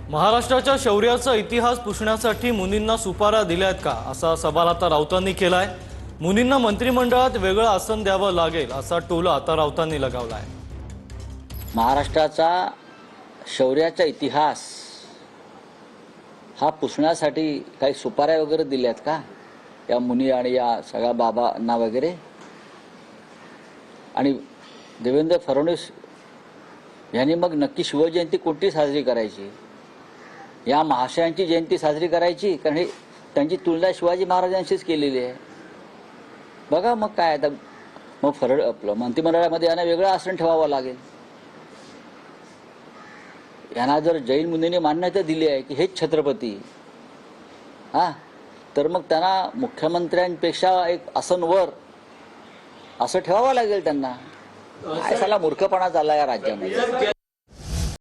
महाराष्ट्राच्या शौर्याचा इतिहास पुसण्यासाठी मुनींना सुपाऱ्या दिल्यात का असा सवाल आता राऊतांनी केलाय। मुनींना मंत्रिमंडळात वेगळं आसन द्यावं लागेल असा टोला आता राऊतांनी लगावलाय। महाराष्ट्राचा शौर्याचा इतिहास हा पुसण्यासाठी काही सुपाऱ्या वगैरे दिल्यात का या मुनी आणि या सगळ्या बाबांना वगैरे? आणि देवेंद्र फडणवीस यांनी मग नक्की शिवजयंती कोणती साजरी करायची? या महाशयांची जयंती साजरी करायची? कारण हे त्यांची तुलना शिवाजी महाराजांशीच केलेली आहे। बघा मग काय आता मग आपलं मंत्रिमंडळामध्ये यांना वेगळं आसन ठेवावं लागेल। यांना जर जैन मुनीने मान्यता दिली आहे की हेच छत्रपती तर मग त्यांना मुख्यमंत्र्यांपेक्षा एक आसन वर असं ठेवावं लागेल त्यांना। काय साला मूर्खपणा चालला या राज्यामध्ये।